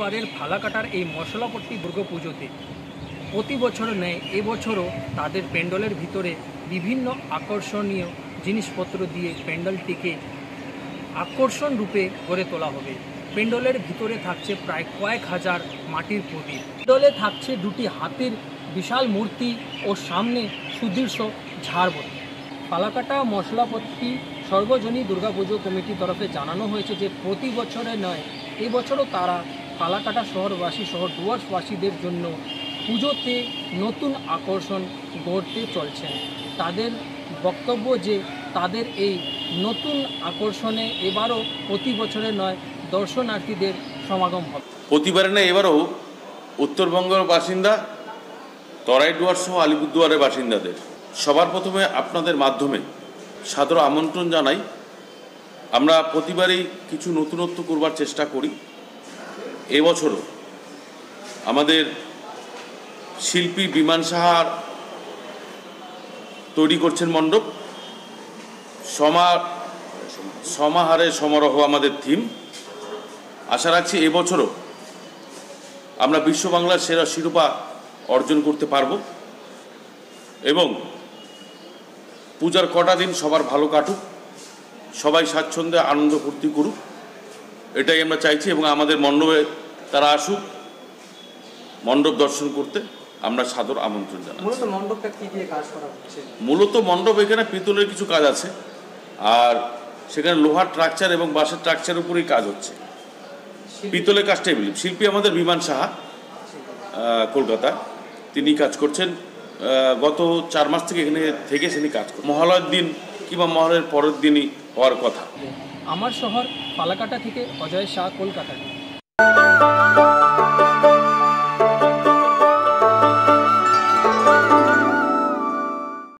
আলিপুরদুয়ারের ফালাকাটার এই মশলাপট্টি দুর্গাপুজোতে প্রতি বছর নেয় এবছরও তাদের প্যান্ডেলের ভিতরে বিভিন্ন আকর্ষণীয় জিনিসপত্র দিয়ে প্যান্ডেলটিকে আকর্ষণ রূপে গড়ে তোলা হবে। প্যান্ডেলের ভিতরে থাকছে প্রায় কয়েক হাজার মাটির প্রদীপ, প্যান্ডেলে থাকছে দুটি হাতির বিশাল মূর্তি ও সামনে সুদৃশ্য ঝাড়বাতি। ফালাকাটা মশলাপট্টি সর্বজনীন দুর্গাপুজো কমিটির তরফে জানানো হয়েছে যে প্রতি বছরে নয় এবছরও তারা ফালাকাটা শহরবাসী সহ ডুয়ার্সবাসীদের জন্য পুজোতে নতুন আকর্ষণ গড়তে চলছেন। তাদের বক্তব্য যে তাদের এই নতুন আকর্ষণে এবারও প্রতি বছরে নয় দর্শনার্থীদের সমাগম হবে। প্রতিবারে না এবারও উত্তরবঙ্গের বাসিন্দা তরাই ডুয়ার্স সহ আলিপুরদুয়ারের বাসিন্দাদের সবার প্রথমে আপনাদের মাধ্যমে সাদর আমন্ত্রণ জানাই। আমরা প্রতিবারই কিছু নতুনত্ব করবার চেষ্টা করি। এবছরও আমাদের শিল্পী বিমান সাহার তৈরি করছেন মণ্ডপ, সমাহারে সমারোহ আমাদের থিম। আশা রাখছি এবছরও আমরা বিশ্ব বাংলার সেরা শিরোপা অর্জন করতে পারব এবং পূজার কটা দিন সবার ভালো কাটুক, সবাই স্বাচ্ছন্দ্যে আনন্দ ফুর্তি করুক, এটাই আমরা চাইছি। এবং আমাদের মণ্ডপে তারা আসুক মণ্ডপ দর্শন করতে, আমরা সাদর আমন্ত্রণ জানাই। মূলত মণ্ডপটা কি দিয়ে কাজ করা হচ্ছে? মূলত মণ্ডপ এখানে পিতলের কিছু কাজ আছে, আর সেখানে লোহার স্ট্রাকচার এবং বাঁশের স্ট্রাকচার উপরেই কাজ হচ্ছে। পিতলের কাজটাই বলি। শিল্পী আমাদের বিমান সাহা, কলকাতা, তিনি কাজ করছেন। গত 4 মাস থেকে এখানে তিনি কাজ করছেন। মহালয়ার দিন কিংবা মহালয়ের পরের দিনই হওয়ার কথা। আমার শহর ফালাকাটা থেকে অজয় শাহ, কলকাতা।